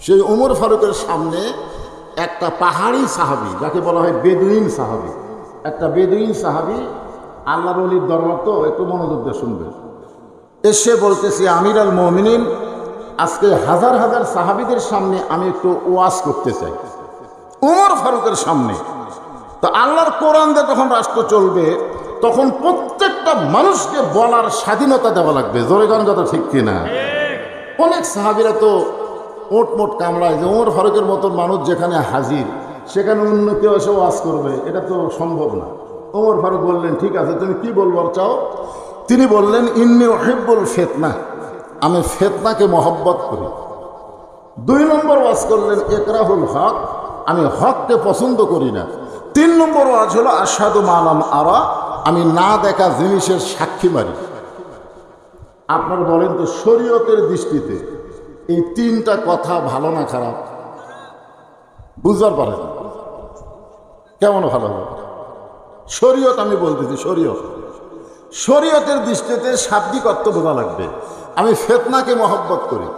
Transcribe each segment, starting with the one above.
সেই ওমর ফারুকের সামনে একটা পাহাড়ি সাহাবি, যাকে বলা হয় বেদুইন সাহাবি, একটা বেদুইন সাহাবি, আল্লাহর ওলির দরবার তো একটু মনোযোগ দিয়ে শুনবে, এসে বলতেছি আমির আল মুমিনিন, আজকে হাজার হাজার সাহাবিদের সামনে আমি একটু ওয়াজ করতে চাই, ওমর ফারুকের সামনে। তো আল্লাহর কোরআন দিয়ে যখন রাষ্ট্র চলবে তখন প্রত্যেকটা মানুষকে বলার স্বাধীনতা দেওয়া লাগবে। জোরে গান কথা ঠিক কিনা? অনেক সাহাবীরা তো ওটমোট কামড়ায় যে ওমর ফারুকের মতন মানুষ যেখানে হাজির সেখানে অন্য কেউ এসে ওয়াজ করবে, এটা তো সম্ভব না। ওমর ফারুক বললেন, ঠিক আছে, তুমি কি বলবার চাও? তিনি বললেন, ইন্নী উহিব্বুল ফিতনা, আমি ফিতনাকে মহব্বত করি। 2 নম্বর ওয়াজ করলেন ইকরাহুল হক, আমি হককে পছন্দ করি না। 3 নম্বর ওয়াজ হলো আশহাদু মা লাম আরা, আমি না দেখা জিনিসের সাক্ষী মারি। আপনারা বলেন তো, শরীয়তের দৃষ্টিতে এই 3টা কথা ভালো না খারাপ? বুঝতে পারেন কেমন ভালো হবে? শরীয়ত, আমি বলতেছি শরীয়তের দৃষ্টিতে শাব্দিক অর্থ বোঝা লাগবে। আমি ফিতনাকে মহব্বত করি।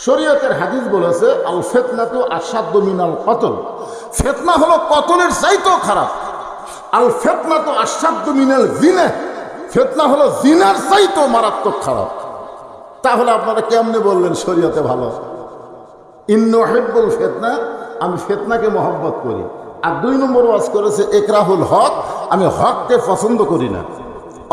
শরীয়তের হাদিস বলেছে, আল ফিতনাতু আশাদ্দু মিনাল কতল, ফিতনা হলো কতলের চাইতেও খারাপ। আল ফিতনাতু আশাদ্দু মিনাল জিনা, ফিতনা হলো জিনার চাইতেও মারাত্মক খারাপ। তাহলে আপনারা কেমনে বললেন শরীয়তে ভালো? ইন্নী উহিব্বুল ফিতনা, আমি ফিতনাকে মহব্বত করি। আর 2 নম্বর ওয়াজ করেছে ইকরাহুল হক, আমি হককে পছন্দ করি না।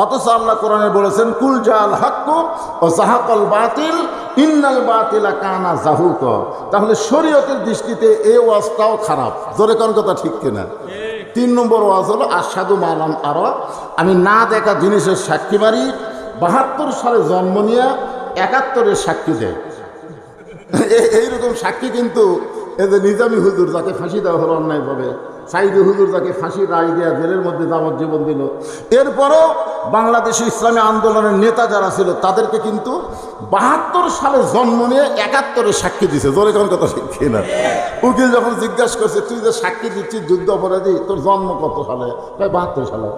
অথচ আল্লাহ কোরআনে বলেছেন, কুল জাল হাক্কু ও জাহাকাল বাতিল ইন্নাল বাতিলা কানা জাহুকা। তাহলে শরীয়তের দৃষ্টিতে এই ওয়াজটাও খারাপ। জোরে কোন কথা ঠিক কিনা? 3 নম্বর ওয়াজ হলো আশহাদু মা লাম আরা, আমি না দেখা জিনিসের সাক্ষী মারি। 72 সালে জন্ম নিয়ে 71-এর সাক্ষী দেয়। এইরকম সাক্ষী কিন্তু এই যে নিজামী হুজুর, যাকে ফাঁসি দেওয়া হলো অন্যায়ভাবে, সাইদি হুজুর, যাকে ফাঁসির রায় দেওয়া জেলের মধ্যে যাবজ্জীবন দিল, এরপরও বাংলাদেশে ইসলামী আন্দোলনের নেতা যারা ছিল তাদেরকে কিন্তু 72 সালে জন্ম নিয়ে 71-এর সাক্ষী দিছে। জোরে কোন কথা শিখি না? উকিল যখন জিজ্ঞাসা করছে, তুই যে সাক্ষী দিচ্ছিস যুদ্ধ অপরাধী, তোর জন্ম কত সালে? প্রায় 72 সালে।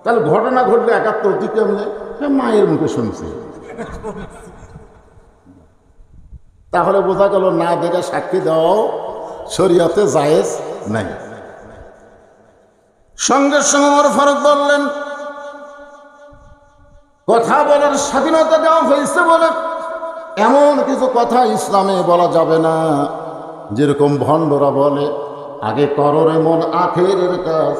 তাহলে ঘটনা ঘটলে 71, তুই কেমনে? মায়ের মুখে শুনছি। তাহলে বোঝা গেল না দেখে সাক্ষী দেওয়াও শরীয়তে জায়েজ নাই। সঙ্গে সঙ্গে ওমর ফারুক বললেন, কথা বলার স্বাধীনতা দেওয়া হয়েছে বলে এমন কিছু কথা ইসলামে বলা যাবে না। যেরকম ভণ্ডরা বলে, আগে কররে মন আখেরের কাজ,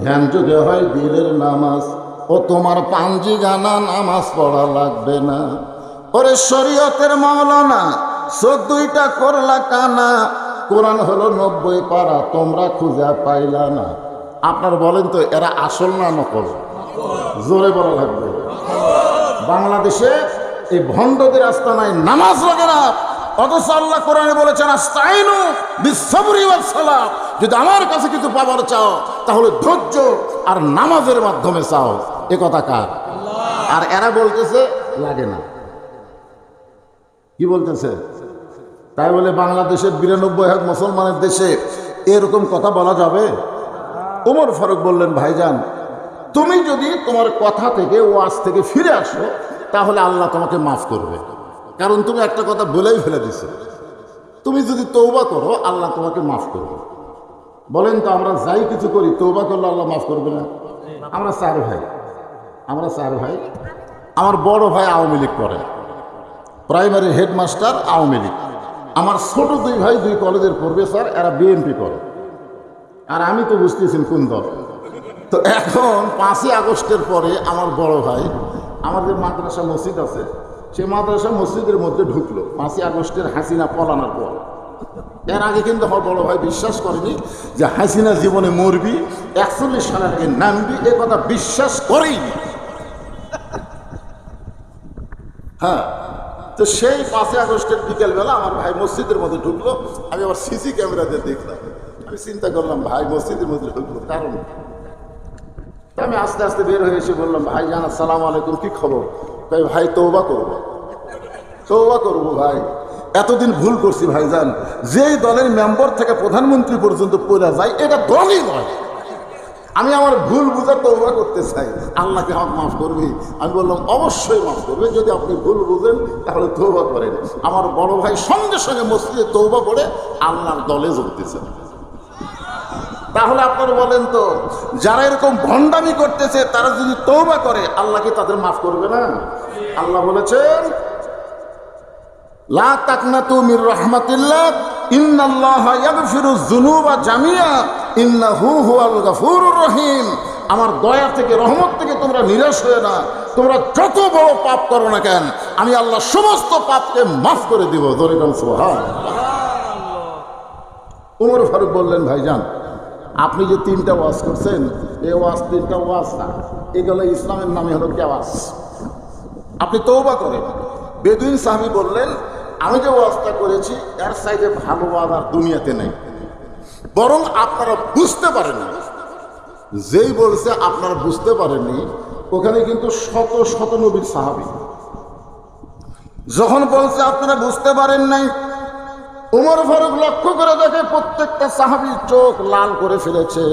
ধ্যান যুগে হয় দিলের নামাজ, ও তোমার পাঞ্জি গানা নামাজ পড়া লাগবে না। ওরে শরীয়তের মাওলানা, 14টা করলা কানা, কোরআন হলো 90 পারা, তোমরা খুঁজে পাইলা না। আপনার বলেন তো, এরা আসল না নকল? জোরে বলা লাগবে। বাংলাদেশে এই ভণ্ডদের আস্তানায় নামাজ লাগে না, অথচ আল্লাহ কোরআনে বলেছেন, আস্তাইনু বিসসবরি ওয়াস সালাত, যদি আমার কাছে কিছু পাবার চাও তাহলে ধৈর্য আর নামাজের মাধ্যমে চাও। এ কথা কার? আর এরা বলতেছে লাগে না। কি বলতেছে? তাই বলে বাংলাদেশের 92 মুসলমানের দেশে এরকম কথা বলা যাবে? ওমর ফারুক বললেন, ভাইজান, তুমি যদি তোমার কথা থেকে, ওয়াজ থেকে ফিরে আসো তাহলে আল্লাহ তোমাকে মাফ করবে। কারণ তুমি একটা কথা বলেই ফেলে দিছো। তুমি যদি তওবা করো আল্লাহ তোমাকে মাফ করবে। বলেন তো, আমরা যাই কিছু করি তওবা করলে আল্লাহ মাফ করবে না? আমরা 4 ভাই। আমার বড় ভাই আওয়ামী লীগ করে, প্রাইমারি হেডমাস্টার আওয়ামী লীগ। আমার ছোট 2 ভাই 2 কলেজের প্রফেসর, এরা বিএনপি করে। আর আমি তো বুঝতেছেন কোন দল। তো এখন 5ই আগস্টের পরে আমার বড় ভাই, আমার যে মাদ্রাসা মসজিদ আছে, সেই মাদ্রাসা মসজিদের মধ্যে ঢুকলো 5ই আগস্টের হাসিনা পলানোর পর। এর আগে কিন্তু আমার বড় ভাই বিশ্বাস করেনি যে হাসিনা জীবনে মরবি, 41 সালের আগে নামবি, এ কথা বিশ্বাস করেই। হ্যাঁ, তো সেই 5ই আগস্টের বিকেলবেলা আমার ভাই মসজিদের মধ্যে ঢুকলো। আমি আবার সিসি ক্যামেরা দিয়ে দেখলাম। আমি চিন্তা করলাম, ভাই মসজিদের মধ্যে ঢুকলো কারণ? আমি আস্তে আস্তে বের হয়ে এসে বললাম, ভাই জান আসসালামু আলাইকুম, কি খবর? তাই ভাই তওবা করবো ভাই, এতদিন ভুল করছি ভাইজান। যেই দলের মেম্বার থেকে প্রধানমন্ত্রী পর্যন্ত পড়া যায়, এটা দলই নয়। আমি আমার ভুল বুঝে তওবা করতে চাই, আল্লাহকে আমাকে মাফ করবে? আমি বললাম অবশ্যই মাফ করবে, যদি আপনি ভুল বুঝেন তাহলে তওবা করেন। আমার বড় ভাই সঙ্গে সঙ্গে মসজিদে তওবা করে আল্লাহর দলে যোগ দিয়েছেন। তাহলে আপনারা বলেন তো, যারা এরকম ভণ্ডামি করতেছে তারা যদি তওবা করে আল্লাহ কি তাদের মাফ করবে না? আল্লাহ বলেছেন লা তাকনাতু মির রাহমাতিল্লাহ ইন্নাল্লাহা ইয়াগফিরুয যুনুবা জামিআ ইন্নাহু হুয়াল গফুরুর রহিম। আমার দয়া থেকে, রহমত থেকে তোমরা নিরাশ হয়ে না। তোমরা যত বড় পাপ করো না কেন, আমি আল্লাহ সমস্ত পাপকে মাফ করে দিব। জোরে বলেন সুবহানাল্লাহ। ওমর ফারুক বললেন, ভাইজান আপনি যে 3টা ওয়াজ করছেন, এই ওয়াজ 3টা ওয়াজ না, এগুলো ইসলামের নামে হলো কেওয়াজ। আপনি তওবা করেন। বেদুইন সাহাবী বললেন, আমি যে ওয়াজটা করেছি এর চাইতে ভালো ওয়াজ আর দুনিয়াতে নেই, বরং আপনারা বুঝতে পারেননি। যেই বলছে আপনারা বুঝতে পারেননি, ওখানে কিন্তু শত শত নবীর সাহাবী। যখন বলছে আপনারা বুঝতে পারেন নাই, ওমর ফারুক লক্ষ্য করে দেখে প্রত্যেকটা সাহাবীর চোখ লাল করে ফেলেছে।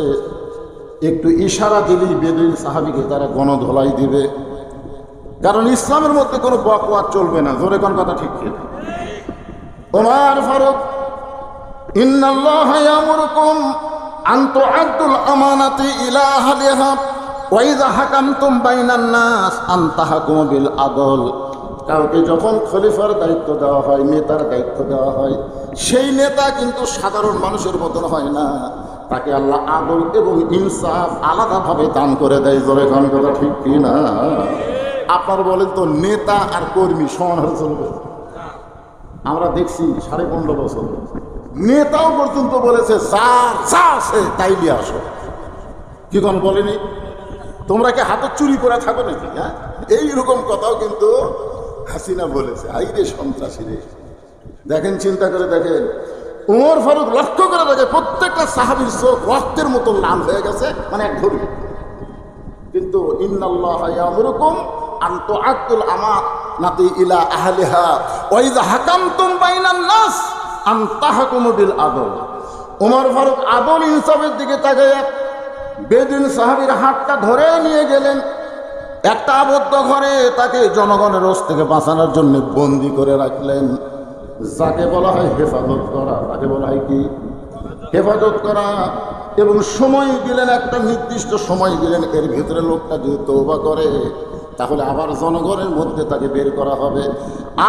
একটু ইশারা দিলেই বেদুইন সাহাবীকে তারা গণধোলাই দিবে, কারণ ইসলামের মধ্যে কোনো বকওয়াদ চলবে না। জোরে কোন কথা ঠিক কিনা? ওমর ফারুক, ইন্নাল্লাহা ইয়ামুরুকুম আন তুআদ্দুল আমানাতি ইলা আহলিহা ওয়া ইযা হাকামতুম বাইনান নাস আন তাহকুমু বিল আদল। কাউকে যখন খলিফার দায়িত্ব দেওয়া হয়, নেতার দায়িত্ব দেওয়া হয়, সেই নেতা কিন্তু সাধারণ মানুষের মতন হয় না, তাকে আল্লাহ আদল এবং ইনসাফ আলাদাভাবে দান করে দেয়। জোরে কোন কথা ঠিক কিনা? আপনার বলেন তো, নেতা আর কর্মী সমান হয়ে চলবে? আমরা দেখছি 15.5 বছর নেতাও পর্যন্ত বলেছে যা আছে তাই নিয়ে আসো। কি কোন বলেনি? তোমরা কি হাতে চুরি করে থাকো নাকি? হ্যাঁ, এইরকম কথাও কিন্তু হাসিনা বলেছে। আই রে সন্ত্রাসী রে! দেখেন, চিন্তা করে দেখেন, ওমর ফারুক লক্ষ্য করে দেখে প্রত্যেকটা সাহাবীর চোখ রক্তের মতো লাল হয়ে গেছে, মানে এক ধরি। কিন্তু ইন্নাল্লাহা ইয়ামুরুকুম আন তুআদ্দুল আমানাতি ইলা আহলিহা ওয়া ইযা হাকামতুম বাইনান নাস আন তাহকুমু বিল আদল। ওমর ফারুক আদল ইনসাফের দিকে তাকিয়ে বেদুইন সাহাবীর হাতটা ধরে নিয়ে গেলেন একটা আবদ্ধ ঘরে, তাকে জনগণের রোষ থেকে বাঁচানোর জন্য বন্দী করে রাখলেন। যাকে বলা হয় হেফাজত করা, তাকে বলা হয় কি? হেফাজত করা। এবং সময় দিলেন, একটা নির্দিষ্ট সময় দিলেন, এর ভিতরে লোকটা যদি তওবা করে তাহলে আবার জনগণের মধ্যে তাকে বের করা হবে।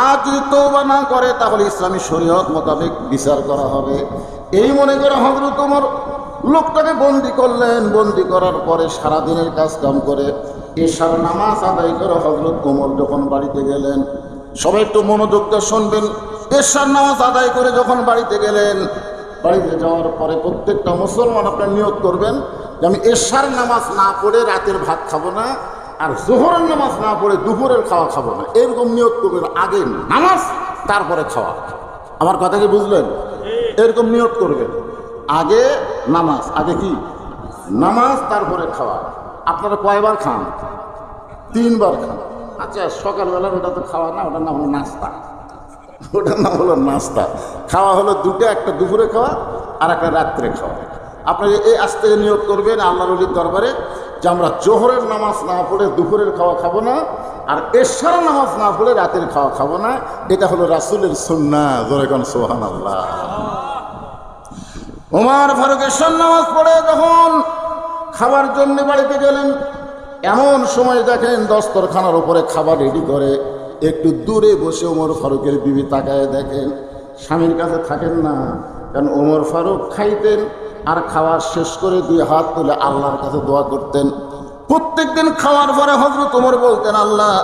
আর যদি তওবা না করে তাহলে ইসলামী শরীয়ত মোতাবেক বিচার করা হবে। এই মনে করে হযরত ওমর লোকটাকে বন্দি করলেন। বন্দি করার পরে সারাদিনের কাজ কাম করে এশার নামাজ আদায় করে হযরত ওমর যখন বাড়িতে গেলেন, সবাই একটু মনোযোগ দিয়ে শুনবেন। এশার নামাজ আদায় করে যখন বাড়িতে গেলেন, বাড়িতে যাওয়ার পরে প্রত্যেকটা মুসলমান আপনার নিয়ত করবেন যে আমি এশার নামাজ না পড়ে রাতের ভাত খাবো না, আর জোহরের নামাজ না পড়ে দুপুরের খাওয়া খাবো না। এরকম নিয়ত করবেন। আগে নামাজ, তারপরে খাওয়া। আমার কথা কি বুঝলেন? এরকম নিয়ত করবেন। আগে নামাজ, আগে কি? নামাজ, তারপরে খাওয়া। আপনারা কয়বার খান? 3 বার খান। আচ্ছা, সকালবেলার ওটা তো খাওয়া না, ওটার নাম হলো নাস্তা। ওটার নাম হলো নাস্তা। খাওয়া হলো 2টা, একটা দুপুরে খাওয়া আর একটা রাত্রে খাওয়া। আপনারা এই আজ থেকে নিয়ত করবেন আল্লাহর ওলির দরবারে যে আমরা জোহরের নামাজ না পড়ে দুপুরের খাওয়া খাবো না, আর এশার নামাজ না পড়ে রাতের খাওয়া খাবো না। এটা হলো রাসূলের সুন্নাহ। জোরে কোন সুবহানাল্লাহ। ওমর ফারুক এশার নামাজ পড়ে যখন খাবার জন্য বাড়িতে গেলেন, এমন সময় দেখেন দস্তরখানার উপরে খাবার রেডি করে। একটু দূরে বসে ওমর ফারুকের বিবি তাকায় দেখেন, স্বামীর কাছে থাকেন না, কারণ ওমর ফারুক খাইতেন আর খাওয়া শেষ করে 2 হাত তুলে আল্লাহর কাছে দোয়া করতেন। প্রত্যেকদিন খাওয়ার পরে হযরত ওমর বলতেন, আল্লাহ,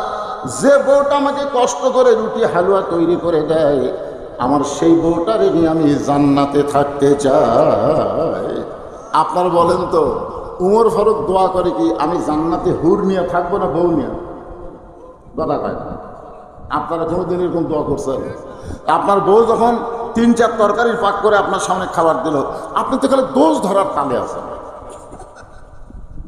যে বউটা আমাকে কষ্ট করে রুটি হালুয়া তৈরি করে দেয়, আমার সেই বউটার নিয়ে আমি জান্নাতে থাকতে চাই। আপনার বলেন তো, ওমর ফারুক দোয়া করে কি আমি জান্নাতে হুর নিয়ে থাকবো না বউ নিয়ে? কথা কয় না। আপনারা কোনোদিন এরকম দোয়া করছেন? আপনার বউ যখন 3-4 তরকারির পাক করে আপনার সামনে খাবার দিল, আপনি তো খালি দোষ ধরার তালে আছেন।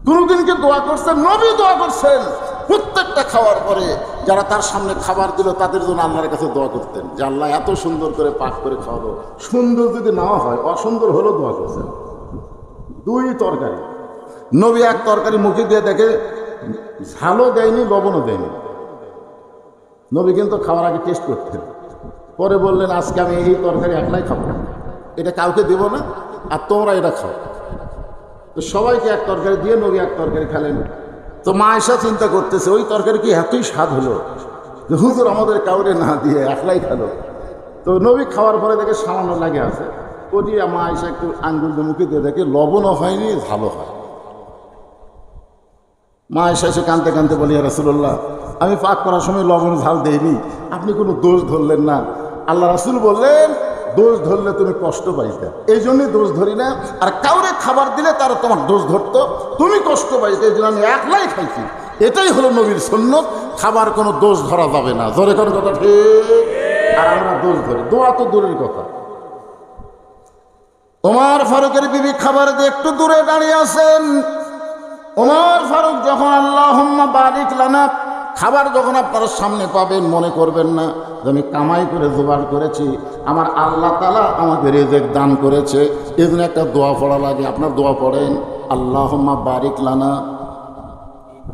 কোনোদিন কি দোয়া করছেন? নবী দোয়া করছেন। প্রত্যেকটা খাওয়ার পরে যারা তার সামনে খাবার দিল তাদের জন্য আল্লাহর কাছে দোয়া করতেন যে আল্লাহ এত সুন্দর করে পাক করে খাওয়াবো। সুন্দর যদি না হয়, অসুন্দর হলেও দোয়া করছেন। 2 তরকারি, নবী এক তরকারি মুখে দিয়ে দেখে ঝালও দেয়নি, লবণও দেয়নি। নবী কিন্তু খাওয়ার আগে টেস্ট করতেন। পরে বললেন, আজকে আমি এই তরকারি একলাই খাবো, এটা কাউকে দেব না, আর তোমরা এটা খাও। তো সবাইকে এক তরকারি দিয়ে নবী এক তরকারি খেলেন। তো মা আয়েশা চিন্তা করতেছে, ওই তরকারি কি এতই স্বাদ হলো যে হুজুর আমাদের কাউরে না দিয়ে একলাই খেলো। তো নবী খাওয়ার পরে দেখে সামান্য লাগে আছে, ওটি মা আয়েশা একটু আঙ্গুল দিয়ে মুখে দিয়ে দেখে লবণও হয়নি, ঝালও হয়। মা আয়েশা এসে কাঁদতে কাঁদতে বলি, ইয়া রাসূলুল্লাহ, আমি পাক করার সময় লবণ ঝাল দেইনি, আপনি কোনো দোষ ধরলেন না। আল্লাহ রাসূল বললেন, দোষ ধরলে তুমি কষ্ট পাইতে, এই জন্যই দোষ ধরি না। আর কাউরে খাবার দিলে তারা তোমার দোষ ধরতো, তুমি কষ্ট পাইতে, এই জন্য আমি একলাই খাইছি। এটাই হলো নবীর সুন্নত, খাবার কোনো দোষ ধরা যাবে না। জোরে কোন কথা ঠিক? আর আমরা দোষ ধরি, দোয়া তো দূরের কথা। ওমর ফারুকের বিবি খাবার দিয়ে একটু দূরে দাঁড়িয়ে আছেন। ওমর ফারুক যখন আল্লাহুম্মা বারিক লানা, খাবার যখন আপনারা সামনে পাবেন, মনে করবেন না যে আমি কামাই করে জোগাড় করেছি, আমার আল্লাহ তাআলা আমাকে রিজিক দান করেছে। এই জন্য একটা দোয়া পড়া লাগে। আপনার দোয়া পড়েন, আল্লাহুম্মা বারিক লানা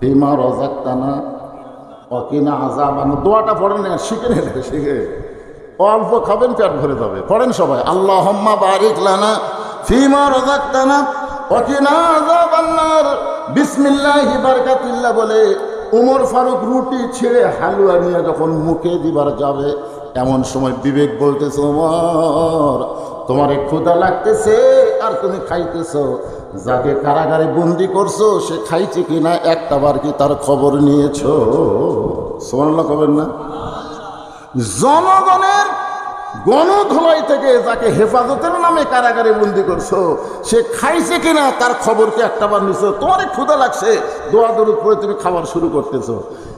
বিমা রাযাকতানা ওয়া কিনা আযাবান। দোয়াটা পড়েন না, শিখে নেন, শিখে অল্প খাবেন, পেট ভরে যাবে। পড়েন সবাই, আল্লাহুম্মা বারিক লানা ফিমা রাযাকতানা ওয়া কিনা আযাবান নার। বিসমিল্লাহি বারাকাতিল্লাহ বলে ওমর ফারুক রুটি ছেড়ে হালুয়া নিয়ে যখন মুখে দিবার যাবে, এমন সময় বিবেক বলতেছে, ওমর তোমারে ক্ষুধা লাগতেছে আর তুমি খাইতেছো, যাকে কারাগারে বন্দি করছো সে খাইছে কিনা একটাবার কি তার খবর নিয়েছো? সুবহানাল্লাহ কবেন না? জনগণের গণধোলাই থেকে যাকে হেফাজতের নামে কারাগারে বন্দি করছো, সে খাইছে কিনা তার খবর কি একটাবার নিছো? তোমার ক্ষুধা লাগছে, দোয়া দরুদ পড়ে তুমি খাবার শুরু করতেছো,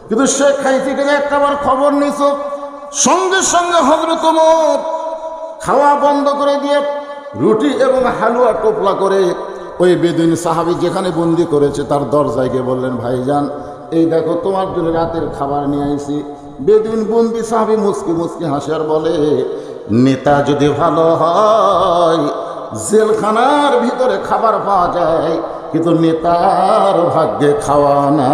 কিন্তু সে খাইছে কিনা একটাবার খবর নিছো? সঙ্গে সঙ্গে হযরত ওমর খাওয়া বন্ধ করে দিয়ে রুটি এবং হালুয়া টোপলা করে ওই বেদুইন সাহাবী যেখানে বন্দি করেছে তার দরজায় গিয়ে বললেন, ভাইজান এই দেখো তোমার জন্য রাতের খাবার নিয়ে আইছি। বেদুইন বন্দি সাহাবী মুচকি মুচকি হাসে আর বলে, নেতা যদি ভালো হয় জেলখানার ভিতরে খাবার পাওয়া যায়, কিন্তু নেতার ভাগ্যে খাওয়া না।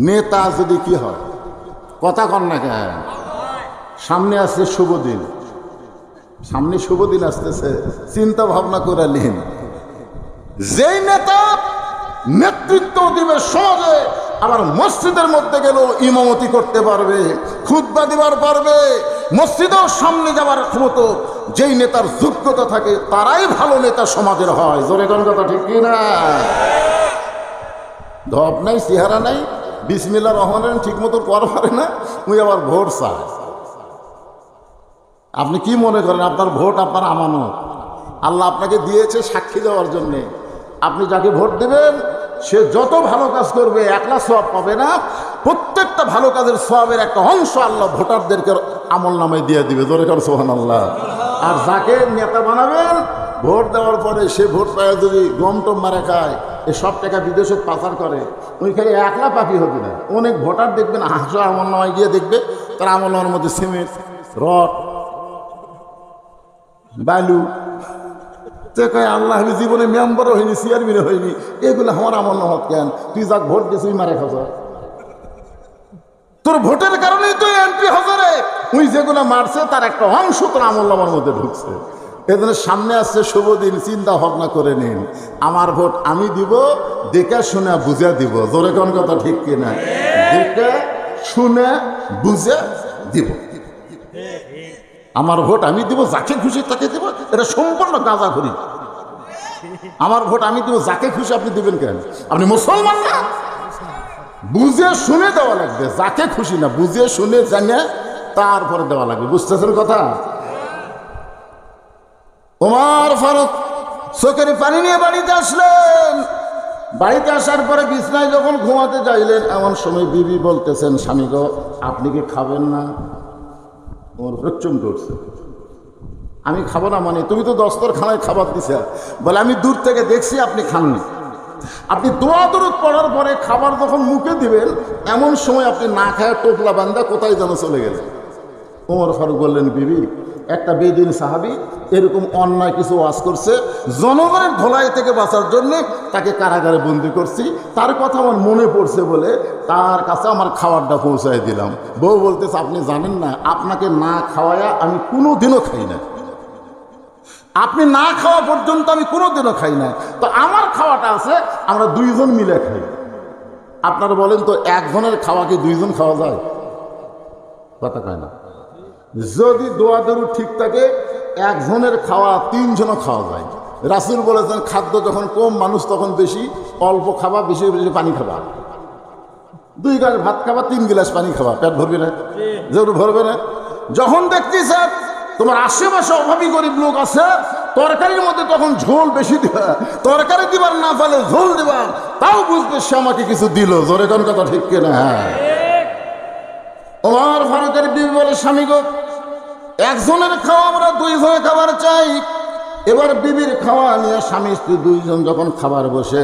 নেতা যদি কি হয়, কথা কন না কেন? সামনে আসছে শুভ দিন, সামনে শুভ দিন আসতেছে, চিন্তা ভাবনা করে নিন। যেই নেতা নেতৃত্ব দিবে সমাজে, আবার মসজিদের মধ্যে গেলেও ইমামতি করতে পারবে, খুতবা দিবার পারবে, মসজিদেও সামনে যাবার ক্ষমতা যেই নেতার যোগ্যতা থাকে তারাই ভালো নেতা সমাজের হয়। জোরে কোন কথা ঠিক কিনা? ধপ নাই, চেহারা নাই, বিসমিল্লাহির রহমানির রহিম ঠিক মতো পড়া পারে না, উনি আবার ভোট চায়। আপনি কি মনে করেন আপনার ভোট আপনার আমানত? আল্লাহ আপনাকে দিয়েছে সাক্ষী দেওয়ার জন্যে। আপনি যাকে ভোট দেবেন সে যত ভালো কাজ করবে একলা সওয়াব পাবে না, প্রত্যেকটা ভালো কাজের সওয়াবের একটা অংশ আল্লাহ ভোটারদেরকে আমল নামায় দিয়ে দিবে। জোরে কর সুবহানাল্লাহ। আর যাকে নেতা বানাবেন, ভোট দেওয়ার পরে সে ভোট পায় যদি গম টম মারা খায়, এ সব টাকা বিদেশে পাচার করে, ওইখানে একলা পাপি হবে না। অনেক ভোটার দেখবেন হাসো আমল নামায় গিয়ে দেখবে তার আমল নামার মধ্যে সিমেন্ট, রড, বালু। সে কয়, আল্লাহ আমি জীবনে মেম্বারও হয়নি, চেয়ারম্যানও হয়নি, এগুলো আমার আমল নামা কেন? তুই যাক ভোট দিস তুই মারে খাস, তোর ভোটের কারণেই তুই এমপি হজারে। তুই যেগুলো মারছে তার একটা অংশ তোর আমল নামার মধ্যে ঢুকছে। এজন্য সামনে আসছে শুভ দিন, চিন্তা ভাবনা করে নিন। আমার ভোট আমি দিব, দেখে শুনে বুঝে দিব। জোরে কোন কথা ঠিক কিনা? দেখে শুনে বুঝে দিব। আমার ভোট আমি দিব, যাকে খুশি তাকে দিব, এটা সম্পূর্ণ গাঁজাখুরি। আমার ভোট আমি দিব, যাকে খুশি আপনি দিবেন কেন? আপনি মুসলমান না? বুঝে শুনে দেওয়া লাগবে, যাকে খুশি না, বুঝে শুনে জানে তারপরে দেওয়া লাগবে। বুঝতেছেন কথা? ওমর ফারুক চোখের পানি নিয়ে বাড়িতে আসলেন। বাড়িতে আসার পরে বিছনায় যখন ঘুমাতে যাইলেন, এমন সময় বিবি বলতেছেন, স্বামী গো আপনি কি খাবেন না? ওর প্রচুম করছে, আমি খাবো না মানে? তুমি তো দস্তরখানায় খাবার দিছে। বলে আমি দূর থেকে দেখছি আপনি খাননি। আপনি দোয়া দরুদ পড়ার পরে খাবার যখন মুখে দিবেন, এমন সময় আপনি না খায় টোপলা বান্ধা কোথায় যেন চলে গেলেন। ওমর ফারুক বললেন, বিবি একটা বেদিন সাহাবী এরকম অন্যায় কিছু ওয়াজ করছে, জনগণের ধোলাই থেকে বাঁচার জন্য তাকে কারাগারে বন্দি করছি। তার কথা আমার মনে পড়ছে বলে তার কাছে আমার খাবারটা পৌঁছায় দিলাম। বউ বলতেছে, আপনি জানেন না, আপনাকে না খাওয়ায়া আমি কোনোদিনও খাই না, আপনি না খাওয়া পর্যন্ত আমি কোনোদিনও খাই না। তো আমার খাওয়াটা আছে, আমরা দুইজন মিলে খাই। আপনারা বলেন তো, একজনের খাওয়া কি দুইজন খাওয়া যায়? কথা কয় না। যদি দোয়া দরুদ ঠিক থাকে, একজনের খাওয়া তিনজনও খাওয়া যায়। রাসূল বলেছেন, খাদ্য যখন কম, মানুষ তখন বেশি অল্প খাবা, বেশি বেশি পানি খাবা। 2 গ্লাস ভাত খাবা, 3 গ্লাস পানি খাবা, পেট ভরবে না? যেগুলো ভরবে না। যখন দেখতেছ তোমার আশেপাশে অভাবী গরিব লোক আছে, তরকারির মধ্যে তখন ঝোল বেশি দিবা, তরকারি দিবার না পারলে ঝোল দিবা, তাও বুঝবে সে আমাকে কিছু দিল। জোরে কোন কথা ঠিক কিনা? হ্যাঁ। ওমর ফারুকের বিবি বলে, স্বামী গো, একজনের খাওয়া আমরা 2 জনে খাবার চাই। এবার বিবির খাওয়া নিয়ে স্বামী স্ত্রী 2 জন যখন খাবার বসে,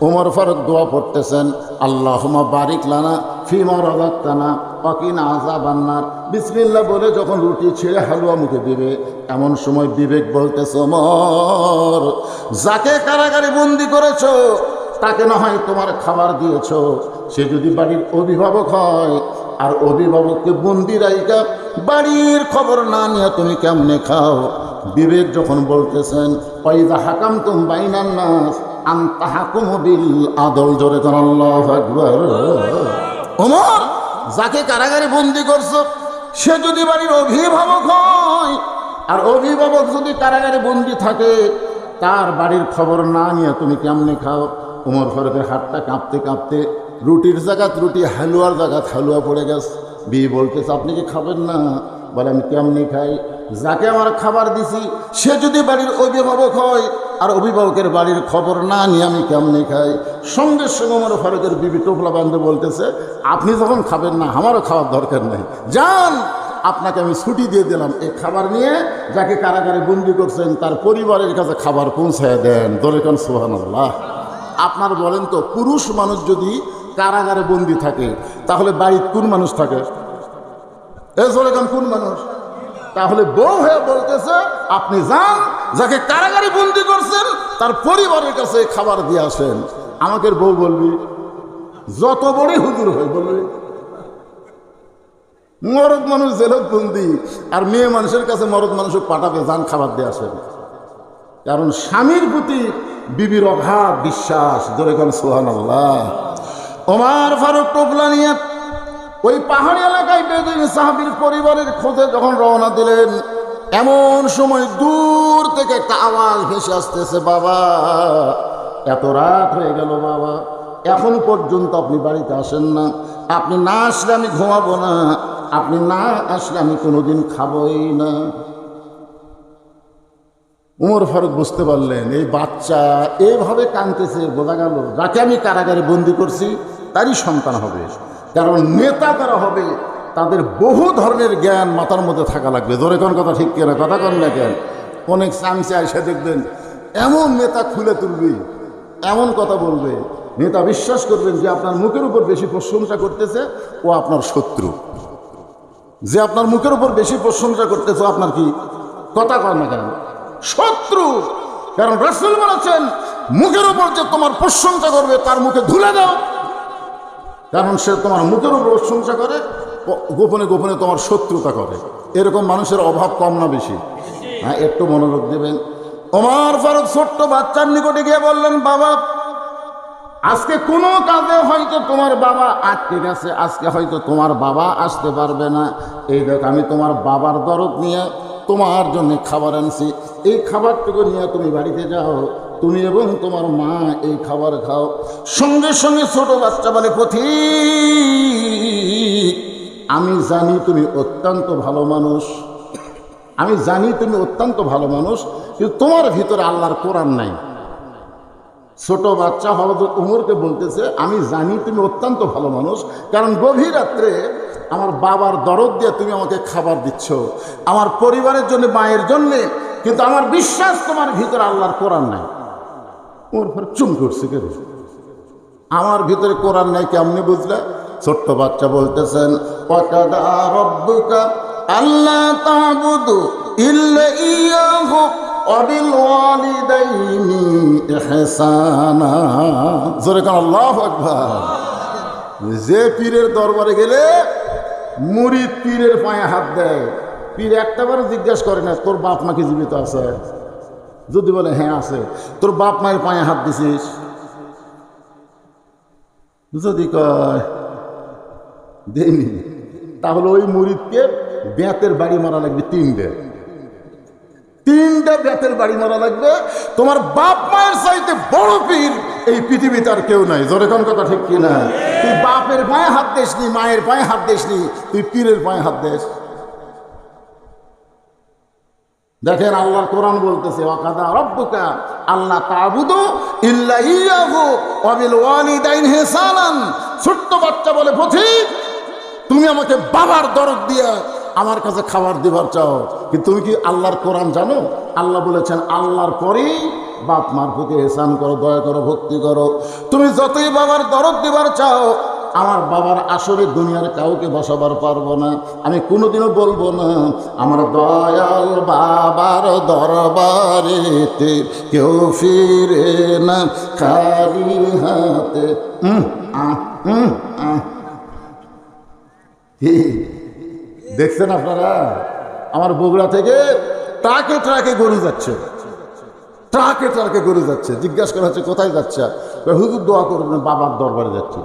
ওমর ফারুক দোয়া পড়তেছেন, আল্লাহুম্মা বারিক লানা ফিমা রাযাকতানা ওয়া কিনা আযাবান নার। বিসমিল্লাহ বলে যখন রুটি ছেড়ে হালুয়া মুখে দিবে, এমন সময় বিবেক বলতেছে, ওমর, যাকে কারাগারে বন্দি করেছো তাকে না হয় তোমার খাবার দিয়েছো, সে যদি বাড়ির অভিভাবক হয়, আর অভিভাবককে বন্দি রাইকা বাড়ির খবর না নিয়ে তুমি কেমনে খাও? বিবেক যখন বলতেছেন, ওয়াইযা হাকামতুম বাইনান নাস আন তাহকুমু বিল আদল। জোরে কোন আল্লাহু আকবার। ওমর, যাকে কারাগারে বন্দি করছো সে যদি বাড়ির অভিভাবক হয়, আর অভিভাবক যদি কারাগারে বন্দি থাকে, তার বাড়ির খবর না নিয়ে তুমি কেমনে খাও? ওমর ফারুকের হাতটা কাঁপতে কাঁপতে রুটির জায়গাত রুটি, হালুয়ার জায়গাত হালুয়া পড়ে গেছে। বিয়ে বলতেছে, আপনি কি খাবেন না? বলে, আমি কেমনি খাই? যাকে আমার খাবার দিছি সে যদি বাড়ির অভিভাবক হয়, আর অভিভাবকের বাড়ির খবর না নিয়ে আমি কেমনি খাই? সঙ্গে সঙ্গে ওমর ফারুকের বিবি টোপলা বান্ধে বলতেছে, আপনি যখন খাবেন না, আমারও খাওয়ার দরকার নেই, যান, আপনাকে আমি ছুটি দিয়ে দিলাম। এই খাবার নিয়ে যাকে কারাগারে বন্দি করছেন তার পরিবারের কাছে খাবার পৌঁছায় দেন। দরে কোন সুবহানাল্লাহ। আপনার বলেন তো, পুরুষ মানুষ যদি কারাগারে বন্দি থাকে, তাহলে বাড়ির কোন মানুষ থাকে? কোন মানুষ? তাহলে বউ হয়ে বলতেছে, আপনি যান, যাকে কারাগারে বন্দি করছেন তার পরিবারের কাছে খাবার দিয়ে আসেন। আমাকে বউ বলবি, যত বড় হুজুর হয়ে বলবি, মরদ মানুষ জেলত বন্দি, আর মেয়ে মানুষের কাছে মরদ মানুষকে পাঠাবে, যান খাবার দিয়ে আসেন। কারণ স্বামীর প্রতি বিবির অগাধ বিশ্বাস। ধরে কোন সুবহানাল্লাহ। ওমর ফারুক টোপলা নিয়ে ওই পাহাড়ি এলাকায় বেদুইন সাহাবীর পরিবারের খোঁজে যখন রওনা দিলেন, এমন সময় দূর থেকে একটা আওয়াজ ভেসে আসতেছে, বাবা, এত রাত হয়ে গেল বাবা, এখন পর্যন্ত আপনি বাড়িতে আসেন না, আপনি না আসলে আমি ঘুমাবো না, আপনি না আসলে আমি কোনোদিন খাবই না। ওমর ফারুক বুঝতে পারলেন, এই বাচ্চা এভাবে কাঁদতেছে, বোঝা গেল যাকে আমি কারাগারে বন্দি করছি তারই সন্তান হবে। কারণ নেতা তারা হবে, তাদের বহু ধরনের জ্ঞান মাথার মধ্যে থাকা লাগবে। ধরে কোন কথা ঠিক কিনা? কথা কন না কেন? অনেক চান্সে এসে দেখবেন এমন নেতা খুলে তুলবি, এমন কথা বলবে, নেতা বিশ্বাস করবেন যে আপনার মুখের উপর বেশি প্রশংসা করতেছে ও আপনার শত্রু। যে আপনার মুখের উপর বেশি প্রশংসা করতেছে আপনার কি? কথা কন না কেন? শত্রু। কারণ রাসূল বলেছেন, মুখের উপর যে তোমার প্রশংসা করবে তার মুখে ধুলে দাও। কারণ সে তোমার মুখের উপর প্রশংসা করে, গোপনে গোপনে তোমার শত্রুতা করে। এরকম মানুষের অভাব কম না বেশি? হ্যাঁ, একটু মনোযোগ দেবেন। ওমর ফারুক ছোট্ট বাচ্চার নিকটে গিয়ে বললেন, বাবা, আজকে কোনো কাজে হয়তো তোমার বাবা আটকে গেছে, আজকে হয়তো তোমার বাবা আসতে পারবে না। এই দেখ, আমি তোমার বাবার দরদ নিয়ে তোমার জন্য খাবার আনছি, এই খাবারটুকু নিয়ে তুমি বাড়িতে যাও, তুমি এবং তোমার মা এই খাবার খাও। সঙ্গে সঙ্গে ছোট বাচ্চা বলে, পথিক, আমি জানি তুমি অত্যন্ত ভালো মানুষ, আমি জানি তুমি অত্যন্ত ভালো মানুষ, কিন্তু তোমার ভিতরে আল্লাহর কোরআন নাই। ছোট বাচ্চা হযরত উমরকে বলতেছে, আমি জানি তুমি অত্যন্ত ভালো মানুষ, কারণ গভীর রাত্রে আমার বাবার দরদ দিয়ে তুমি আমাকে খাবার দিচ্ছ, আমার পরিবারের জন্য, মায়ের জন্যে, কিন্তু আমার বিশ্বাস তোমার ভিতরে আল্লাহর কোরআন নাই। ওর পর চুম করছে, কেন আমার ভিতরে কোরআন নাই কেমনি বুঝলে? ছোট্ট বাচ্চা বলতেছেন, ওয়াকাদা রাব্বুকা আল্লাহ তা'বুদু ইল্লা ইয়াহু ওয়া বিল ওয়ালিদাইনি ইহসানা। জোরে কান আল্লাহু আকবার। যে পীরের দরবারে গেলে মুরিদ পীরের পায়ে হাত দেয়, পীর একটাবার জিজ্ঞাসা করে না তোর বাপ মা কি জীবিত আছে? যদি বলে হ্যাঁ আছে, তোর বাপ মায়ের পায়ে হাত দিছিস? যদি কয় দেয়নি, তাহলে ওই মুরিদকে বেতের বাড়ি মারা লাগবে, তিনটা বেতের বাড়ি মারা লাগবে। তোমার বাপ মায়ের চাইতে বড় পীর এই পৃথিবীতে আর কেউ নাই। জোরে কোন কথা ঠিক কিনা? তুই বাপের পায়ে হাত দেসনি, মায়ের পায়ে হাত দেসনি, তুই পীরের পায়ে হাত দেস। দেখেন আল্লাহর কোরআন বলতেছে ওয়াকাদা রাব্বুকা আল্লাহ তা'বুদু ইল্লা ইয়াহু ওয়া বিল ওয়ালিদাইনি ইহসানান। ছোট্ট বাচ্চা বলে পথিক তুমি আমাকে বাবার দরদ দিয়া আমার কাছে খাবার দিবার চাও, কিন্তু তুমি কি আল্লাহর কোরআন জানো? আল্লাহ বলেছেন আল্লাহর পরেই বাপ মার প্রতি ইহসান করো, দয়া করো, ভক্তি করো। তুমি যতই বাবার দরদ দিবার চাও, আমার বাবার আসরে দুনিয়ার কাউকে বসাবার পারবো না। আমি কোনোদিনও বলবো না আমার দয়াল বাবার দরবারেতে কেউ ফিরে না খালি হাতে। দেখছেন আপনারা, আমার বগুড়া থেকে ট্রাকে ট্রাকে গরু যাচ্ছে, ট্রাকে ট্রাকে গরু যাচ্ছে। জিজ্ঞাসা করা হচ্ছে কোথায় যাচ্ছে? হুজুর দোয়া করবেন, বাবার দরবারে যাচ্ছে।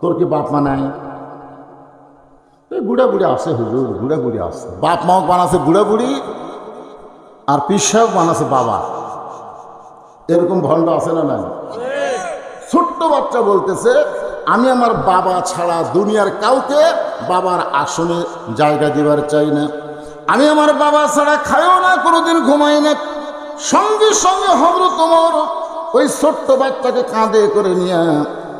তোর কি বাপ মা নাই? বুড়া বুড়ি আছে হুজুর, বুড়া বুড়ি আছে। বাপ মাও বানাছে বুড়া বুড়ি, আর পিসাব বানাছে বাবা। এরকম ভণ্ড আছে না নাই? ছোট্ট বাচ্চা বলতেছে আমি আমার বাবা ছাড়া দুনিয়ার কাউকে বাবার আসনে জায়গা দিবার চাই না। আমি আমার বাবা ছাড়া খাইও না, কোনোদিন ঘুমাই না। সঙ্গে সঙ্গে হযরত ওমর ওই ছোট্ট বাচ্চাকে কাঁধে করে নিয়ে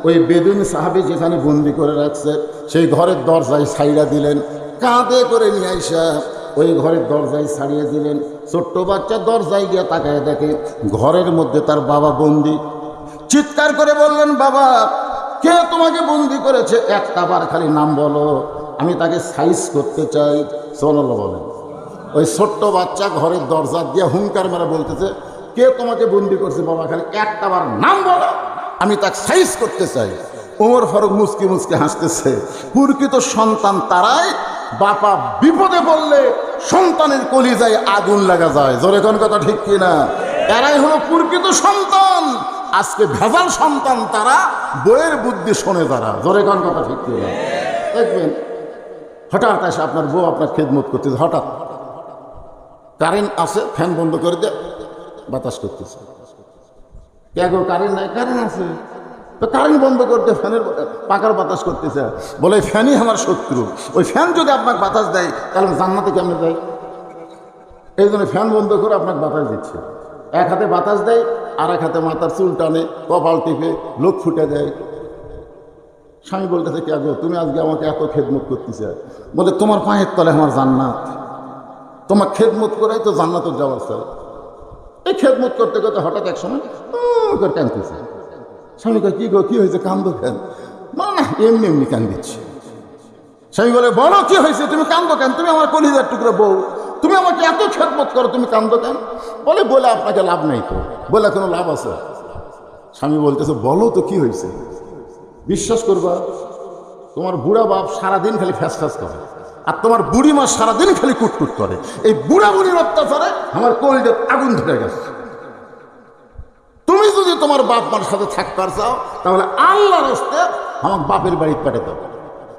ওই বেদুইন সাহাবী যেখানে বন্দি করে রাখছে সেই ঘরের দরজায় ছাইড়া দিলেন। কাঁধে করে নিয়ে আইসা ওই ঘরের দরজায় ছাড়িয়ে দিলেন। ছোট্ট বাচ্চা দরজায় গিয়ে তাকায় দেখে ঘরের মধ্যে তার বাবা বন্দি। চিৎকার করে বললেন বাবা কে তোমাকে বন্দি করেছে? একটা বার খালি নাম বলো, আমি তাকে সাইজ করতে চাই। সাল্লাল্লাহু বলেন। ওই ছোট্ট বাচ্চা ঘরের দরজা দিয়ে হুঙ্কার মেরে বলতেছে কে তোমাকে বন্দি করছে? বাবা খালি একটা বার নাম বলো, আমি তাকে সাইজ করতে চাই। ওমর ফারুক মুচকি মুচকি হাসতেছে। প্রকৃত সন্তান তারাই বাবা বিপদে পড়লে সন্তানের কলিজায় আগুন লাগা যায়। জোরে কোন কথা ঠিক কিনা? এরাই হলো প্রকৃত সন্তান। আজকে ভেজাল সন্তান তারা, বইয়ের বুদ্ধি শোনে তারা। জোরে কোন কথা ঠিক কিনা? দেখবেন হঠাৎ এসে আপনার বউ আপনার খেদমত করতেছে, হঠাৎ কারেন্ট আছে ফ্যান বন্ধ করে দিয়ে বাতাস করতেছে। কে গো কারেন্ট নাই? কারেন্ট আছে, তো কারেন্ট বন্ধ করতে ফ্যানের পাকার বাতাস করতেছে। বলে ফ্যানই আমার শত্রু, ওই ফ্যান যদি আপনাকে বাতাস দেয় তাহলে জান্নাতে কেমন দেয়? এই জন্য ফ্যান বন্ধ করে আপনাকে বাতাস দিচ্ছে। এক হাতে বাতাস দেয়, আর এক হাতে মাথার চুল টানে, কপাল টিপে, লোক ফুটে দেয়। স্বামী বলতেছে কে গো তুমি আজকে আমাকে এত খেদমত করতেছে? বলে তোমার পায়ের তলে আমার জান্নাত, তোমার খেদমত করাই তো জান্নাতের যাওয়ার চাই। এই খেদমত করতে করতে হঠাৎ এক সময় করে কাঁদতেছে। স্বামী কয় কি গো কি হয়েছে, কান্দো কেন? না না এমনি এমনি কান্দিচ্ছি। স্বামী বলে বলো কি হয়েছে, তুমি কান্দো কেন? তুমি আমার কলিজার টুকরো বউ, তুমি আমাকে এত খেদমত করো, তুমি কান্দো কেন? বলে বলে আপনাকে লাভ নাই তো। বলে কোনো লাভ আছে? স্বামী বলতেছে বলো তো কি হয়েছে। বিশ্বাস করবা তোমার বুড়া বাপ সারাদিন খালি ফ্যাস ফ্যাস করে, আর তোমার বুড়ি মা সারাদিন খালি কুটকুট করে। এই বুড়া বুড়ির অত্যাচারে আমার কলিজার আগুন ধরে গেছে। তুমি যদি তোমার বাপ মার সাথে থাকতে চাও তাহলে আল্লাহর রাস্তে আমার বাপের বাড়ি পাঠিয়ে দাও।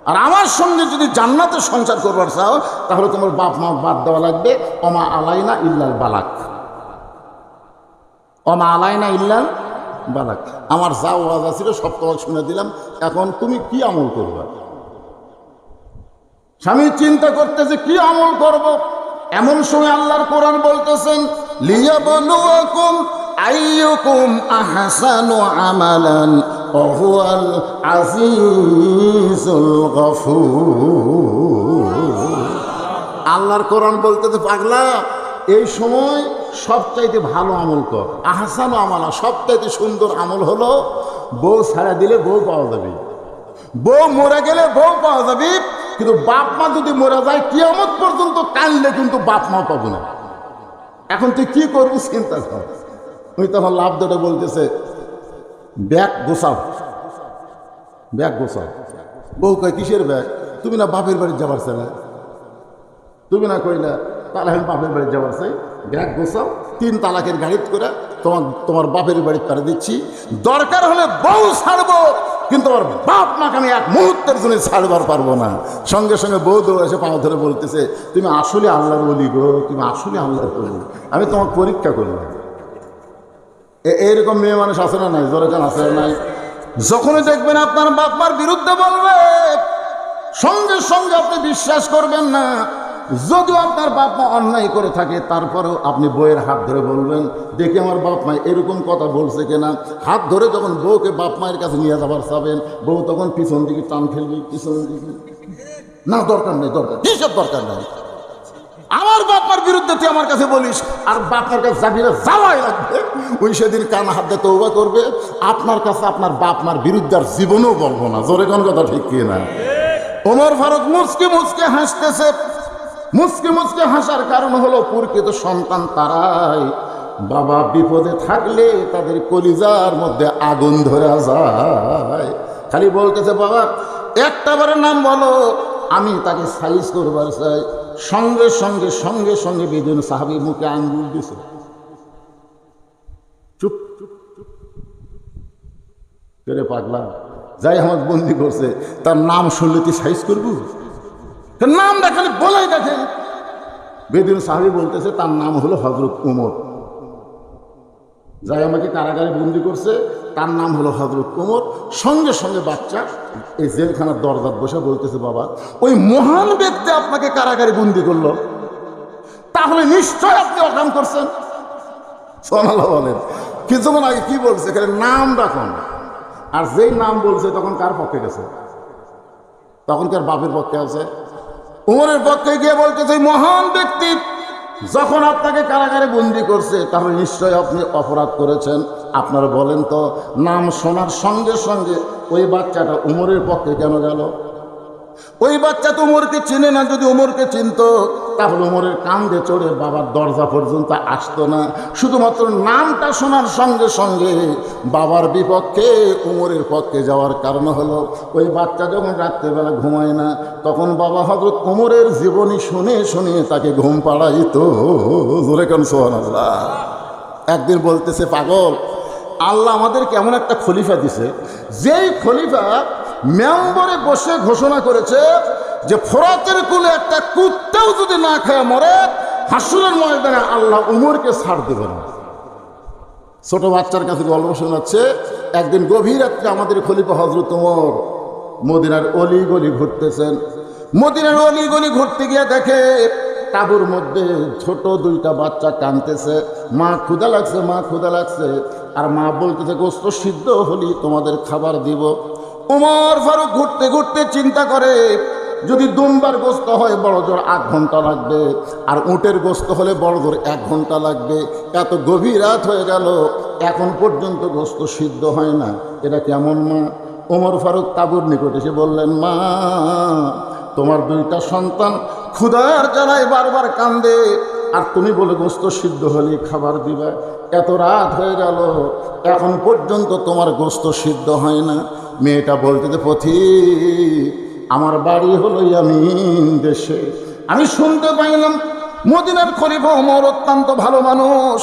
আর আমার সঙ্গে যদি জান্নাতে সংসার করবার চাও তাহলে তোমার বাপ মা বাদ দেওয়া লাগবে। ওমা আলাইনা ইল্লাল বালাক, ওমা আলাইনা ইল্লাল বালাক। আমার যা ওয়াজ ছিল সব তোমাকে শুনে দিলাম, এখন তুমি কি আমল করবে? স্বামী চিন্তা করতেছে কি আমল করব। এমন সময় আল্লাহর কোরআন বলতেছেন লিয়াবলুয়াকুম আইয়ুকুম আহসানু আমালান ওয়া হুয়াল আজিজুল গফুর। আল্লাহর কোরআন বলতেছে পাগলা এই সময় সবচাইতে ভালো আমল কর। আহসানু আমালা, সবচাইতে সুন্দর আমল হলো বউ ছাড়া দিলে বউ পাওয়া যাবে, বউ মরে গেলে বউ পাওয়া যাবে, কিন্তু বাপ মা যদি মরে যায় কিয়ামত পর্যন্ত কানলে কিন্তু বাপ মা পাবো না। এখন তুই কি করবি চিন্তা কর। ওই তখন লাভ ধরে বলতেছে ব্যাগ গোছাও, ব্যাগ গোছাও। বউ কয় কিসের ব্যাগ? তুমি না বাপের বাড়ি যাবার চাই, তুমি না কইলা তাহলে আমি বাপের বাড়ি যাবার চাই, ব্যাগ গোছাও, 3 তালাকের গাড়ি করে তোমার বাপের বাড়ি পাঠিয়ে দিচ্ছি। দরকার হলে বউ ছাড়বো, কিন্তু আমার বাপ মাকে আমি এক মুহূর্তের জন্য ছাড়বার পারবো না। সঙ্গে সঙ্গে বউ দৌড়ে এসে পাও ধরে বলতেছে তুমি আসলে আল্লাহর ওলি গো, তুমি আসলে আল্লাহর ওলি, আমি তোমার পরীক্ষা করলাম। এইরকম মেয়ে মানুষ আছে না নাই? জোরে কান আছে না নাই? যখনই দেখবেন আপনার বাপ মার বিরুদ্ধে বলবে, সঙ্গে সঙ্গে আপনি বিশ্বাস করবেন না। যদিও আপনার বাপ মা অন্যায় করে থাকে, তারপরেও আপনি বউয়ের হাত ধরে বলবেন দেখি আমার বাপ মা এরকম কথা বলছে কিনা। হাত ধরে যখন বউকে বাপ মায়ের কাছে নিয়ে যাবার চাবেন, বউ তখন পিছন দিকে টান ফেলবে, পিছন দিকে না, দরকার নেই, দরকার কিসব দরকার নেই, আমার বাপ মার বিরুদ্ধে তুই আমার কাছে বলিস, আর বাপ মার কাছে যাবি না, যাওয়াই লাগবে। ওই সেদিন কান হাত দিয়ে তওবা করবে, আপনার কাছে আপনার বাপ মার বিরুদ্ধে আর জীবনেও বলবো না। জোরে কোন কথা ঠিক কি না? ওমর ফারুক মুচকে মুচকে হাসতেছে। মুচকে মুচকে হাসার কারণ হলো প্রকৃত সন্তান তারাই বাবা বিপদে থাকলে তাদের কলিজার মধ্যে আগুন ধরে যায়। খালি বলতেছে বাবা একটাবারের নাম বলো, আমি তাকে সাইজ করবার চাই। সঙ্গে সঙ্গে সঙ্গে সঙ্গে বেদুইন সাহাবী মুখে আঙ্গুল দিছে। চুপ চুপ চুপ করে পাগলা, যাই আমার বন্দি করছে তার নাম শুনলে তুই সাইজ করবো? নামটা খালি বলাই দেখে। বেদুইন সাহাবী বলতেছে তার নাম হলো হযরত উমর। যাই আমাকে কারাগারে বন্দি করছে তার নাম হলো হযরত উমর। সঙ্গে সঙ্গে বাচ্চা এই জেলখানার দরজার বসে বলতেছে বাবা ওই মহান ব্যক্তি আপনাকে কারাগারে বন্দি করলো, তাহলে নিশ্চয় আপনি অকাম করছেন। সুবহানাল্লাহ বলেন। কিছুক্ষণ আগে কি বলছে? এখানে নাম রাখুন, আর যেই নাম বলছে তখন কার পক্ষে গেছে? তখন কার বাপের পক্ষে আছে? উমরের পক্ষে গিয়ে বলতেছে মহান ব্যক্তি যখন আপনাকে কারাগারে বন্দি করছে তাহলে নিশ্চয় আপনি অপরাধ করেছেন। আপনারা বলেন তো, নাম শোনার সঙ্গে সঙ্গে ওই বাচ্চাটা উমরের পক্ষে কেন গেল? ওই বাচ্চা তো উমরকে চিনে না। যদি উমরকে চিনত তাহলে উমরের কান্দে চড়ে বাবার দরজা পর্যন্ত আসতো না। শুধুমাত্র নামটা শোনার সঙ্গে সঙ্গে বাবার বিপক্ষে উমরের পক্ষে যাওয়ার কারণ হলো ওই বাচ্চা যখন রাত্রেবেলা ঘুমায় না তখন বাবা হযরত উমরের জীবনী শুনে শুনে তাকে ঘুম পাড়াইতো। জোরে কান সুবহানাল্লাহ। একদিন বলতেছে পাগল, আল্লাহ আমাদের কেমন একটা খলিফা দিছে, যেই খলিফা মেম্বরে বসে ঘোষণা করেছে যে ফোরাতের কুলে একটা কুত্তাও যদি না খায় মরে হাসরের ময়দানে আল্লাহ উমরকে ছাড় দেবে না। ছোট বাচ্চার কাছে গল্প শোনাচ্ছে, একদিন গভীর রাত্রে আমাদের খলিফা হযরত উমর মদিনার অলি গলি ঘুরতেছেন। মদিনার অলি গলি ঘুরতে গিয়ে দেখে তাঁবুর মধ্যে ছোট 2টা বাচ্চা কাঁদতেছে, মা ক্ষুধা লাগছে, মা ক্ষুধা লাগছে। আর মা বলতেছে গোস্ত সিদ্ধ হলি তোমাদের খাবার দিব। উমর ফারুক ঘুরতে ঘুরতে চিন্তা করে যদি দুম্বার গোস্ত হয় বড় জোর 8 ঘন্টা লাগবে, আর উটের গোস্ত হলে বড় জোর 1 ঘন্টা লাগবে। এত গভীর রাত হয়ে গেল, এখন পর্যন্ত গোস্ত সিদ্ধ হয় না, এটা কেমন মা? উমর ফারুক তাঁবুর নিকট এসে বললেন, মা তোমার 2টা সন্তান ক্ষুধার জ্বালায় বারবার কান্দে, আর তুমি বলে গোস্ত সিদ্ধ হলে খাবার দিবা। এত রাত হয়ে গেল, এখন পর্যন্ত তোমার গোস্ত সিদ্ধ হয় না। মেয়েটা বলতে পথিক আমার বাড়ি হলো ইয়ামিন দেশে। আমি শুনতে পাইলাম মদিনার খলিফা ওমর অত্যন্ত ভালো মানুষ।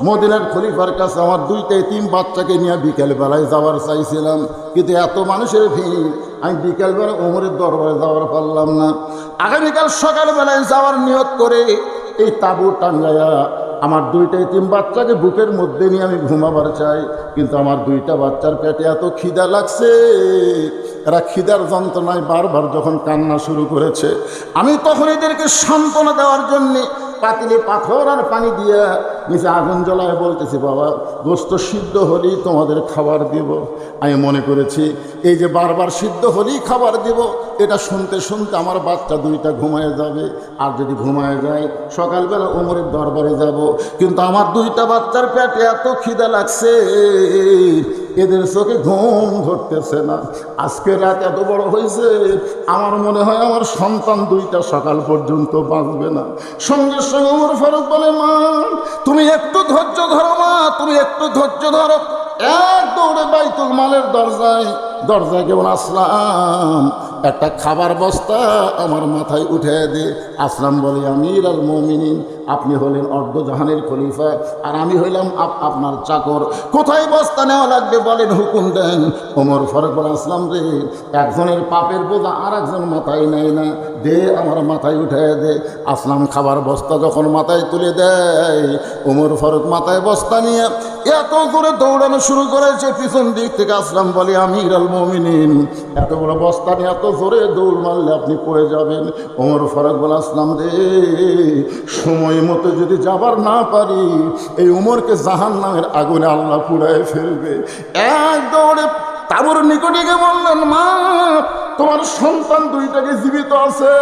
মদিনার খলিফার কাছে আমার 2টা এতিম বাচ্চাকে নিয়ে বিকেলবেলায় যাওয়ার চাইছিলাম, কিন্তু এত মানুষের ভিড় আমি বিকেলবেলা ওমরের দরবারে যাওয়ার পারলাম না। আগামীকাল সকালবেলায় যাওয়ার নিয়ত করে এই তাঁবু টাঙ্গাইয়া আমার 2টা এতিম বাচ্চাকে বুকের মধ্যে নিয়ে আমি ঘুমাবার চাই, কিন্তু আমার 2টা বাচ্চার পেটে এত খিদা লাগছে, এরা খিদার যন্ত্রণায় বারবার যখন কান্না শুরু করেছে, আমি তখন এদেরকে সান্ত্বনা দেওয়ার জন্যে পাতিলে পাথর আর পানি দিয়ে নিচে আগুন জ্বলায় বলতেছি বাবা গোস্ত সিদ্ধ হলেই তোমাদের খাবার দিব। আমি মনে করেছি এই যে বারবার সিদ্ধ হলেই খাবার দিব, এটা শুনতে শুনতে আমার বাচ্চা 2টা ঘুমায় যাবে, আর যদি ঘুমায় যায় সকালবেলা ওমরের দরবারে যাব। কিন্তু আমার 2টা বাচ্চার পেটে এত খিদা লাগছে, এদের চোখে ঘুম ধরতেছে না। আজকে রাত এত বড় হয়েছে, আমার মনে হয় আমার সন্তান দুইটা সকাল পর্যন্ত বাঁচবে না। সঙ্গে সঙ্গে ওমর ফারুক বলে, মা তুমি একটু ধৈর্য ধরো, মা তুমি একটু ধৈর্য ধরো। এক দৌড়ে বাইতুল মালের দরজায় কেমন আসলাম, একটা খাবার বস্তা আমার মাথায় উঠে দে। আসলাম বলে, আমির আল মুমিনিন, আপনি হলেন অর্ধজাহানের খলিফা, আর আমি হইলাম আপনার চাকর। কোথায় বস্তা নেওয়া লাগবে বলেন, হুকুম দেন। ওমর ফারুক বলে, আসলাম রে, একজনের পাপের বোঝা আর একজন মাথায় নেয় না, দে আমার মাথায় উঠে দে। আসলাম খাবার বস্তা যখন মাথায় তুলে দেয়, ওমর ফারুক মাথায় বস্তা নিয়ে এত করে দৌড়ানো শুরু করেছে পিছন দিক থেকে। আসলাম বলে, আমির আল মুমিনিন, এত বড় বস্তা নিয়ে এত জোরে দৌড় মারলে আপনি পড়ে যাবেন। ওমর ফারুক বলে, আসলাম রে, সময় মতো যদি যাবার না পারি, এই উমরকে জাহান্নামের আগুনে আল্লাহ পুড়ায় ফেলবে। এক দৌড়ে তাবুর নিকটে গিয়ে বললেন, মা তোমার সন্তান দুইটাকে জীবিত আছে।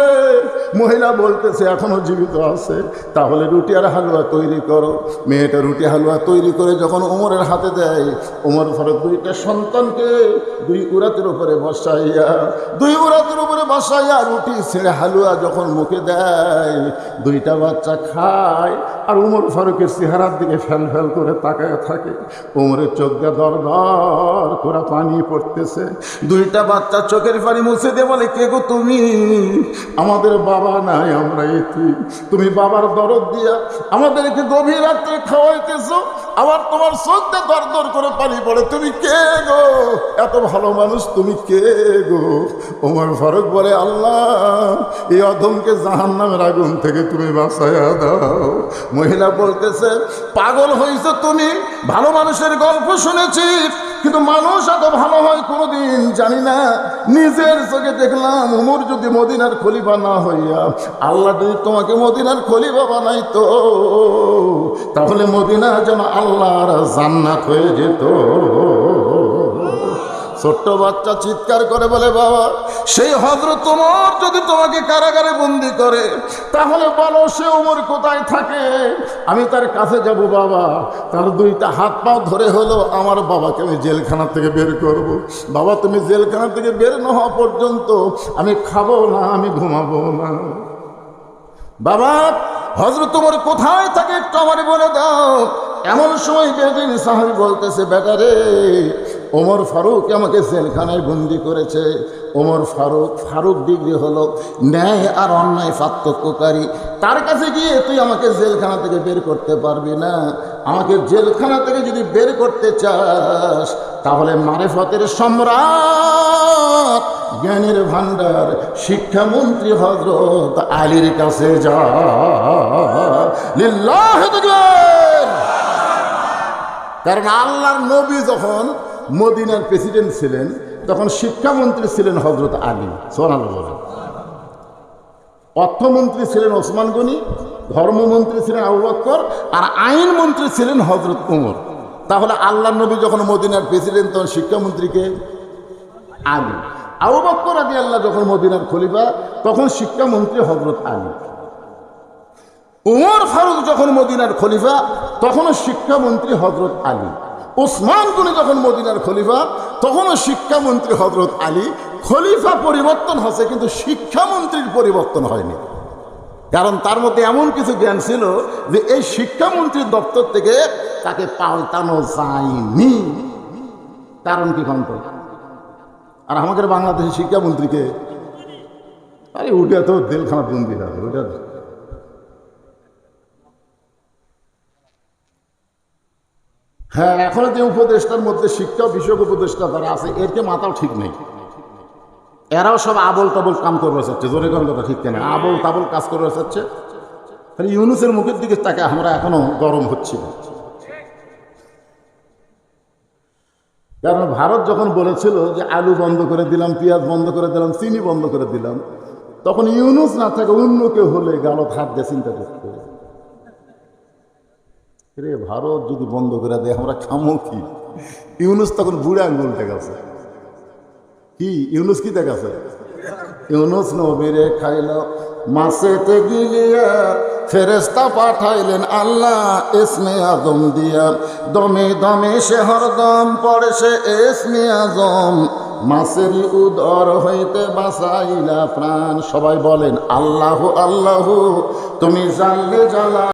মহিলা বলতেছে, এখনো জীবিত আছে। তাহলে রুটি আর হালুয়া তৈরি করো। মেয়েটা রুটি হালুয়া তৈরি করে যখন ওমরের হাতে দেয়, ওমর ফারুক দুইটা সন্তানকে দুই উরাতের উপরে বসাইয়া রুটি ছেড়ে হালুয়া যখন মুখে দেয়, দুইটা বাচ্চা খায়। আর ওমর ফারুকের চেহারার দিকে ফ্যাল ফ্যাল করে তাকায় থাকে। ওমরের চোখ দিয়ে দর দর করে পানি পড়তেছে। দুইটা বাচ্চা চোখের পানি মুছে দিয়ে বলে, কে গো তুমি? আমাদের বাবা নাই, আমরা এতিম। তুমি বাবার দরদ দিয়া আমাদেরকে গভীর রাত্রে খাওয়াইতেছো, আবার তোমার চোখ দিয়ে দর দর করে পানি পড়ে। তুমি কে গো? এত ভালো মানুষ, তুমি কে গো? ওমর ফারুক বলে, আল্লাহ এই অধমকে জাহান্নামের আগুন থেকে তুমি বাঁচাইয়া দাও। মহিলা বলতেছে, পাগল হয়েছে তুমি? ভালো মানুষের গল্প শুনেছি, কিন্তু মানুষ এত ভালো হয় কোনোদিন জানি না। নিজের চোখে দেখলাম, ওমর যদি মদিনার খলিফা না হইয়া আল্লাহ যদি তোমাকে মদিনার খলিফা বানাইতো, তাহলে মদিনা যেন আল্লাহর জান্নাত হয়ে যেত। ছোট্ট বাচ্চা চিৎকার করে বলে, বাবা সেই হযরত ওমর যদি তোমাকে কারাগারে বন্দি করে, তাহলে বলো সে ওমর কোথায় থাকে, আমি তার কাছে যাব। বাবা তার দুইটা হাত পা ধরে হলো আমার বাবাকে আমি জেলখানা থেকে বের করব। বাবা তুমি জেলখানা থেকে বের না হওয়া পর্যন্ত আমি খাবো না, আমি ঘুমাবো না। বাবা হযরত ওমর কোথায় থাকে একটু আমারে বলে দাও। এমন সময় বেদুইন সাহাবী বলতেছে, বেটা রে, ওমর ফারুক আমাকে জেলখানায় বন্দি করেছে। ওমর ফারুক ডিগ্রি হলো ন্যায় আর অন্যায় পার্থক্যকারী। তার কাছে গিয়ে তুই আমাকে জেলখানা থেকে বের করতে পারবি না। আমাকে জেলখানা থেকে যদি বের করতে চাস, তাহলে মারেফতের সম্রাট, জ্ঞানের ভান্ডার, শিক্ষামন্ত্রী হযরত আলীর কাছে যা। লিল্লাহি তাকবীর। কারণ আল্লাহর নবী যখন মদিনার প্রেসিডেন্ট ছিলেন, তখন শিক্ষামন্ত্রী ছিলেন হযরত আলী, সুবহানাল্লাহ। অর্থমন্ত্রী ছিলেন ওসমান গনি, ধর্মমন্ত্রী ছিলেন আবু বকর, আর আইনমন্ত্রী ছিলেন হযরত ওমর। তাহলে আল্লাহর নবী যখন মদিনার প্রেসিডেন্ট, তখন শিক্ষামন্ত্রীকে আলী। আবু বকর রাদিয়াল্লাহু যখন মদিনার খলিফা, তখন শিক্ষামন্ত্রী হযরত আলী। ওমর ফারুক যখন মদিনার খলিফা, তখনও শিক্ষামন্ত্রী হযরত আলী। ওসমান গনি যখন মদিনার খলিফা, তখনও শিক্ষামন্ত্রী হযরত আলী। খলিফা পরিবর্তন হচ্ছে, কিন্তু শিক্ষামন্ত্রীর পরিবর্তন হয়নি। কারণ তার মধ্যে এমন কিছু জ্ঞান ছিল যে এই শিক্ষামন্ত্রীর দপ্তর থেকে তাকে পাল্টানো যায়নি। কারণ কি কন্ত? আর আমাদের বাংলাদেশের শিক্ষামন্ত্রীকে, আরে ওটা তো জেলখানা বন্দি হবে, ওটা হ্যাঁ। এখনো যে উপদেষ্টার মধ্যে শিক্ষা বিষয়ক উপদেষ্টা তারা আছে, এরকে মাথাও ঠিক নেই। এরাও সব আবল তাবল কাম করবে চাচ্ছে, জোরে কোন কথা ঠিক কেনা, আবল তাবল কাজ করবে চাচ্ছে। খালি ইউনুসের মুখের দিকে তাকে আমরা এখনো গরম হচ্ছি। কারণ ভারত যখন বলেছিল যে আলু বন্ধ করে দিলাম, পেঁয়াজ বন্ধ করে দিলাম, চিনি বন্ধ করে দিলাম, তখন ইউনুস না থাকে অন্য কেউ হলে গালত হাত দিয়ে চিন্তা করতে, রে ভারত যদি বন্ধ করে দেয় আমরা খামো কি? ইউনুস তখন বুড়ে আঙ্গুল দেখাচ্ছে। কি ইউনুস কি দেখাচ্ছে? ইউনুস নবীরে খাইল মাছেতে গিলিয়া ফেরেস্তা পাঠাইলেন আল্লাহ ইসমে আজম দিয়া দমে দমে সে হরদম পড়ে সে ইসমে আজম মাছেরই উদর হইতে বাঁচাইলা প্রাণ। সবাই বলেন আল্লাহু আল্লাহু, তুমি জানলে জ্বালা।